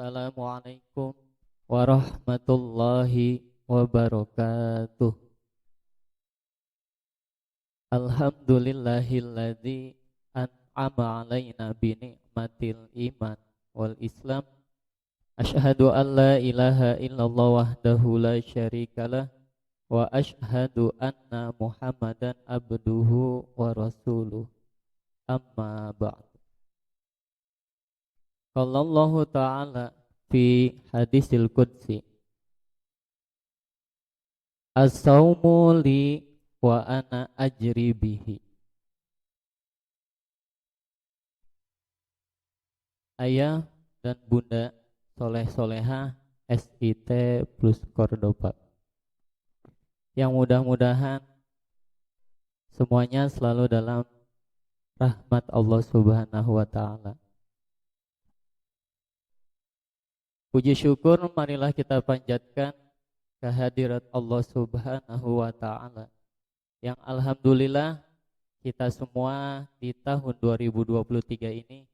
Assalamualaikum warahmatullahi wabarakatuh. Alhamdulillahilladzi an'ama alaina bi ni'matil iman wal islam. Asyhadu an la ilaha illallah wahdahu la syarikalah wa asyhadu anna Muhammadan abduhu wa rasuluh. Amma ba'd. Qala Allah Ta'ala fi hadisil qudsi, as-sawmu li wa ana ajri bihi. Ayah dan bunda soleh-soleha SIT plus Cordoba, yang mudah-mudahan semuanya selalu dalam rahmat Allah Subhanahu wa Ta'ala. Puji syukur marilah kita panjatkan kehadirat Allah Subhanahu wa Ta'ala, yang alhamdulillah kita semua di tahun 2023 ini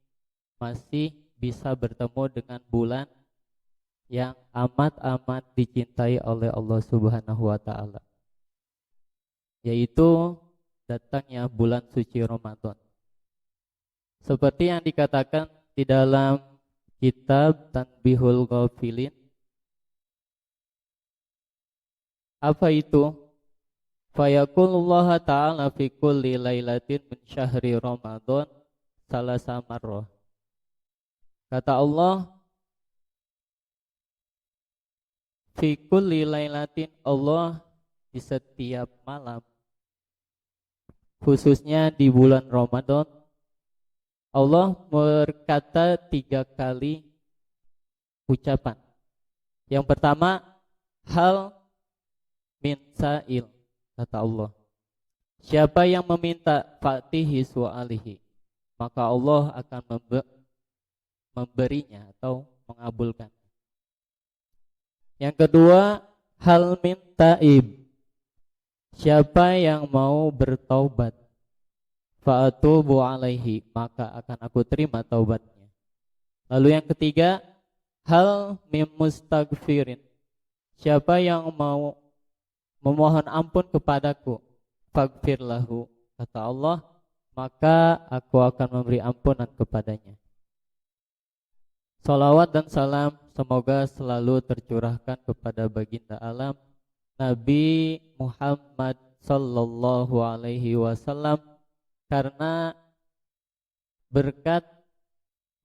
masih bisa bertemu dengan bulan yang amat-amat dicintai oleh Allah Subhanahu wa Ta'ala, yaitu datangnya bulan suci Ramadan. Seperti yang dikatakan di dalam kitab Tanbihul Ghafilin. Apa itu? Fayaqulullah ta'ala fi kulli lailatin min syahri Ramadan salasa marrah. Kata Allah, fi kulli lailatin, Allah di setiap malam, khususnya di bulan Ramadan, Allah berkata 3 kali ucapan. Yang pertama, hal min sa'il, kata Allah. Siapa yang meminta fatihi su'alihi, maka Allah akan memberinya atau mengabulkan. Yang kedua, hal min taib, siapa yang mau bertaubat, fa'atubu alaihi, maka akan aku terima taubatnya. Lalu yang ketiga, hal mim mustaghfirin, siapa yang mau memohon ampun kepadaku, faghfir lahu, kata Allah, maka aku akan memberi ampunan kepadanya. Salawat dan salam semoga selalu tercurahkan kepada baginda alam Nabi Muhammad sallallahu alaihi wasallam, karena berkat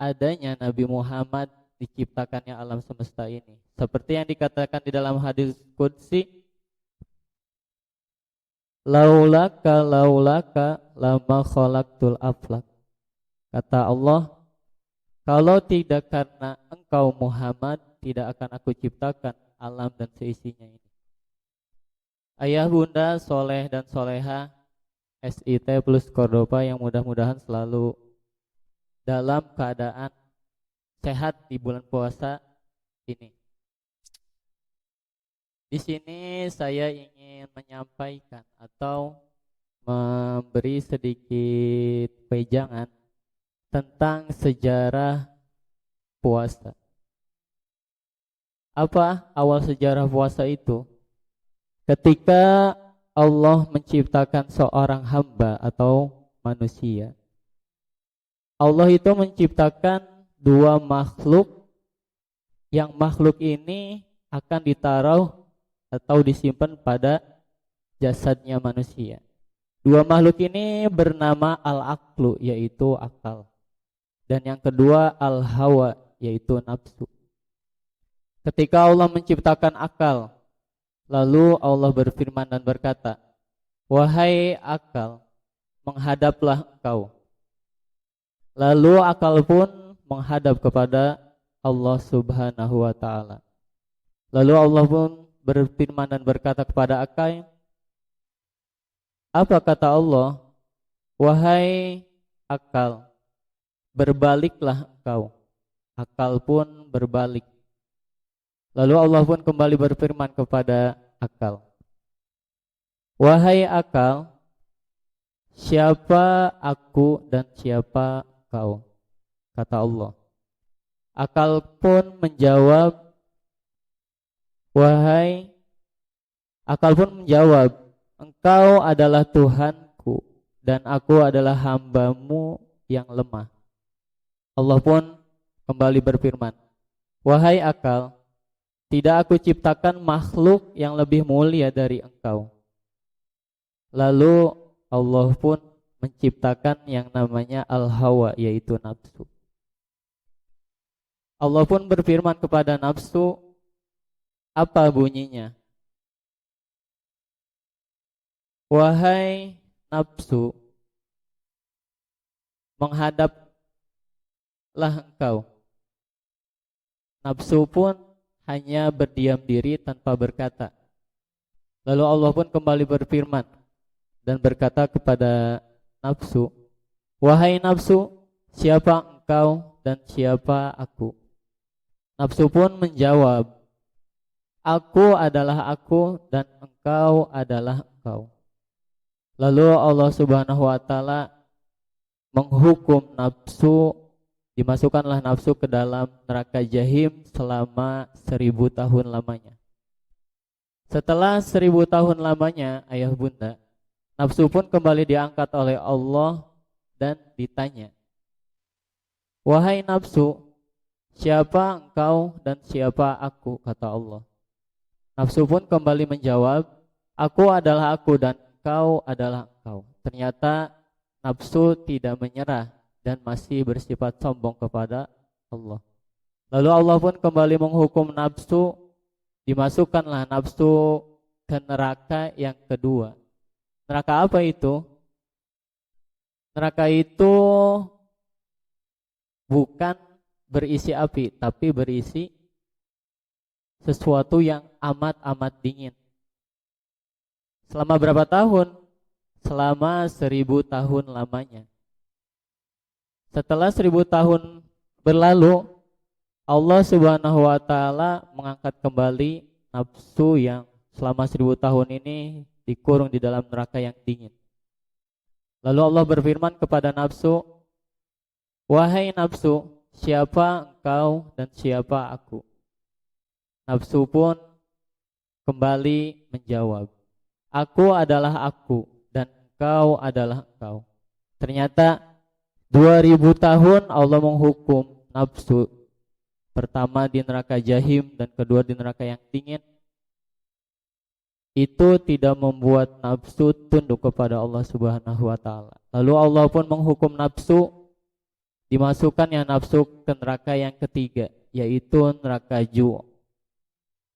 adanya Nabi Muhammad diciptakannya alam semesta ini. Seperti yang dikatakan di dalam hadis qudsi, laulaka lama khalaqtul aflak. Kata Allah, kalau tidak karena engkau Muhammad, tidak akan aku ciptakan alam dan seisinya ini. Ayah bunda soleh dan soleha SIT plus Cordoba yang mudah-mudahan selalu dalam keadaan sehat di bulan puasa ini. Di sini saya ingin menyampaikan atau memberi sedikit pejangan tentang sejarah puasa. Apa awal sejarah puasa itu? Ketika Allah menciptakan seorang hamba atau manusia, Allah itu menciptakan 2 makhluk, yang makhluk ini akan ditaruh atau disimpan pada jasadnya manusia. 2 makhluk ini bernama al-aqlu, yaitu akal, dan yang kedua al-hawa, yaitu nafsu. Ketika Allah menciptakan akal, lalu Allah berfirman dan berkata, wahai akal, menghadaplah engkau. Lalu akal pun menghadap kepada Allah Subhanahu wa Ta'ala. Lalu Allah pun berfirman dan berkata kepada akal, apa kata Allah? Wahai akal, berbaliklah engkau. Akal pun berbalik. Lalu Allah pun kembali berfirman kepada akal, wahai akal, siapa aku dan siapa kau? Kata Allah, Akal pun menjawab, akal pun menjawab, engkau adalah Tuhanku dan aku adalah hambamu yang lemah. Allah pun kembali berfirman, wahai akal, tidak aku ciptakan makhluk yang lebih mulia dari engkau. Lalu Allah pun menciptakan yang namanya al-hawa, yaitu nafsu. Allah pun berfirman kepada nafsu, apa bunyinya? Wahai nafsu, menghadaplah engkau. Nafsu pun hanya berdiam diri tanpa berkata. Lalu Allah pun kembali berfirman dan berkata kepada nafsu, wahai nafsu, siapa engkau dan siapa aku? Nafsu pun menjawab, aku adalah aku dan engkau adalah engkau. Lalu Allah Subhanahu wa taala menghukum nafsu, dimasukkanlah nafsu ke dalam neraka jahim selama 1000 tahun lamanya. Setelah 1000 tahun lamanya, ayah bunda, nafsu pun kembali diangkat oleh Allah dan ditanya, wahai nafsu, siapa engkau dan siapa aku? Kata Allah. Nafsu pun kembali menjawab, aku adalah aku dan engkau adalah engkau. Ternyata nafsu tidak menyerah dan masih bersifat sombong kepada Allah. Lalu Allah pun kembali menghukum nafsu, dimasukkanlah nafsu ke neraka yang kedua. Neraka apa itu? Neraka itu bukan berisi api, tapi berisi sesuatu yang amat-amat dingin. Selama berapa tahun? Selama 1000 tahun lamanya. Setelah 1000 tahun berlalu, Allah Subhanahu wa taala mengangkat kembali nafsu yang selama 1000 tahun ini dikurung di dalam neraka yang dingin. Lalu Allah berfirman kepada nafsu, wahai nafsu, siapa engkau dan siapa aku? Nafsu pun kembali menjawab, aku adalah aku dan engkau adalah engkau. Ternyata 2000 tahun Allah menghukum nafsu, pertama di neraka jahim dan kedua di neraka yang dingin. Itu tidak membuat nafsu tunduk kepada Allah Subhanahu wa taala. Lalu Allah pun menghukum nafsu, dimasukkannya nafsu ke neraka yang ketiga, yaitu neraka ju'.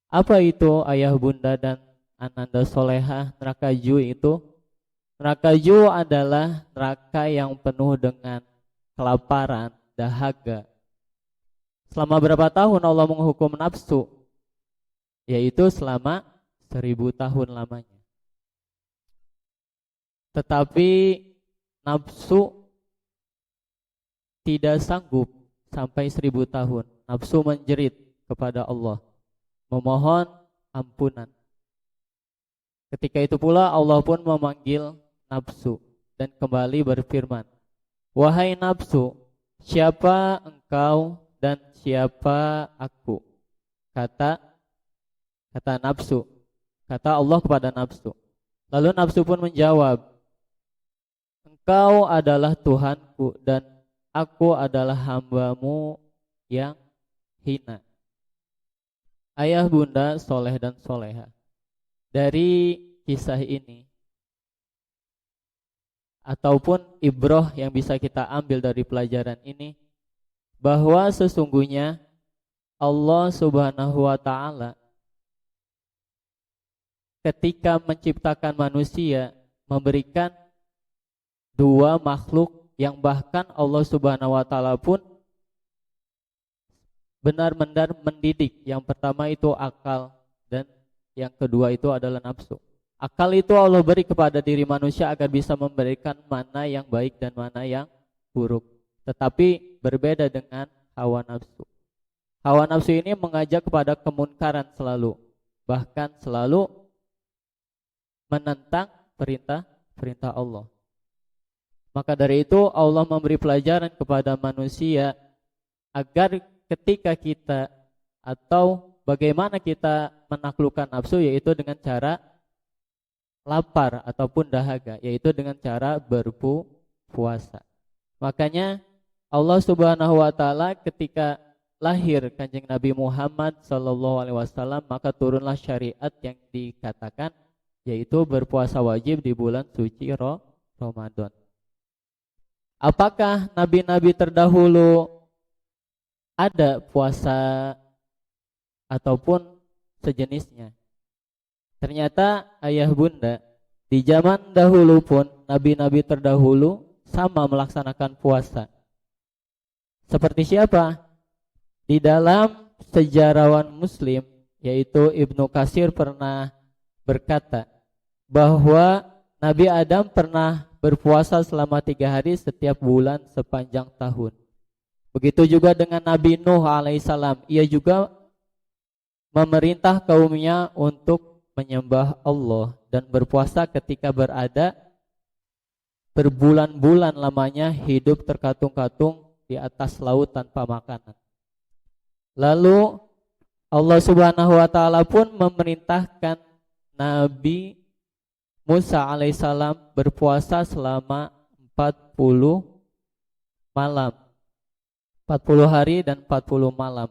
Apa itu ayah bunda dan ananda solehah? Neraka ju' itu, neraka ju' adalah neraka yang penuh dengan kelaparan, dahaga. Selama berapa tahun Allah menghukum nafsu? Yaitu selama 1000 tahun lamanya. Tetapi nafsu tidak sanggup sampai 1000 tahun. Nafsu menjerit kepada Allah, memohon ampunan. Ketika itu pula Allah pun memanggil nafsu dan kembali berfirman, wahai nafsu, siapa engkau dan siapa aku? Kata nafsu, kata Allah kepada nafsu. Lalu nafsu pun menjawab, engkau adalah Tuhanku dan aku adalah hambamu yang hina. Ayah bunda soleh dan soleha, dari kisah ini ataupun ibroh yang bisa kita ambil dari pelajaran ini, bahwa sesungguhnya Allah Subhanahu wa taala ketika menciptakan manusia memberikan dua makhluk yang bahkan Allah Subhanahu wa taala pun benar-benar mendidik. Yang pertama itu akal dan yang kedua itu adalah nafsu. Akal itu Allah beri kepada diri manusia agar bisa memberikan mana yang baik dan mana yang buruk. Tetapi berbeda dengan hawa nafsu. Hawa nafsu ini mengajak kepada kemunkaran selalu, bahkan selalu menentang perintah Allah. Maka dari itu Allah memberi pelajaran kepada manusia agar ketika kita atau bagaimana kita menaklukkan nafsu, yaitu dengan cara lapar ataupun dahaga, yaitu dengan cara berpuasa. Makanya Allah Subhanahu wa taala ketika lahir Kanjeng Nabi Muhammad sallallahu alaihi wasallam, maka turunlah syariat yang dikatakan yaitu berpuasa wajib di bulan suci Ramadan. Apakah nabi-nabi terdahulu ada puasa ataupun sejenisnya? Ternyata ayah bunda, di zaman dahulu pun nabi-nabi terdahulu sama melaksanakan puasa. Seperti siapa? Di dalam sejarawan Muslim, yaitu Ibnu Katsir pernah berkata bahwa Nabi Adam pernah berpuasa selama 3 hari setiap bulan sepanjang tahun. Begitu juga dengan Nabi Nuh alaihissalam, ia juga memerintah kaumnya untuk menyembah Allah dan berpuasa ketika berada berbulan-bulan lamanya hidup terkatung-katung di atas laut tanpa makanan. Lalu Allah Subhanahu wa taala pun memerintahkan Nabi Musa alaihissalam berpuasa selama 40 malam. 40 hari dan 40 malam.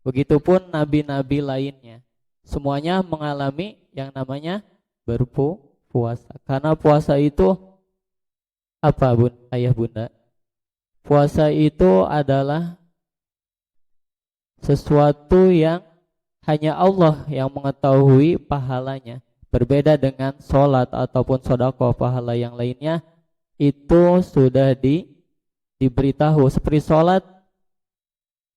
Begitupun nabi-nabi lainnya. Semuanya mengalami yang namanya berpuasa. Karena puasa itu apa, Bun, ayah bunda? Puasa itu adalah sesuatu yang hanya Allah yang mengetahui pahalanya. Berbeda dengan sholat ataupun sedekah, pahala yang lainnya itu sudah diberitahu. Seperti sholat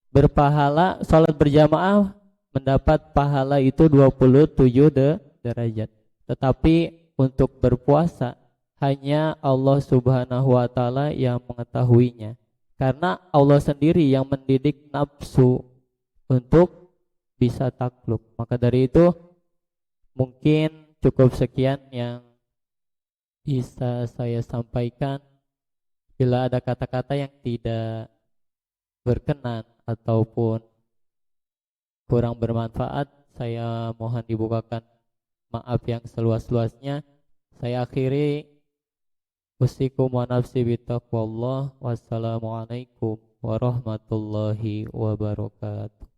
berpahala, sholat berjamaah mendapat pahala itu 27 derajat. Tetapi untuk berpuasa hanya Allah Subhanahu wa taala yang mengetahuinya. Karena Allah sendiri yang mendidik nafsu untuk bisa takluk. Maka dari itu mungkin cukup sekian yang bisa saya sampaikan. Bila ada kata-kata yang tidak berkenan ataupun kurang bermanfaat, saya mohon dibukakan maaf yang seluas-luasnya. Saya akhiri, usikum wa nafsi bitaqwallah. Wassalamualaikum warahmatullahi wabarakatuh.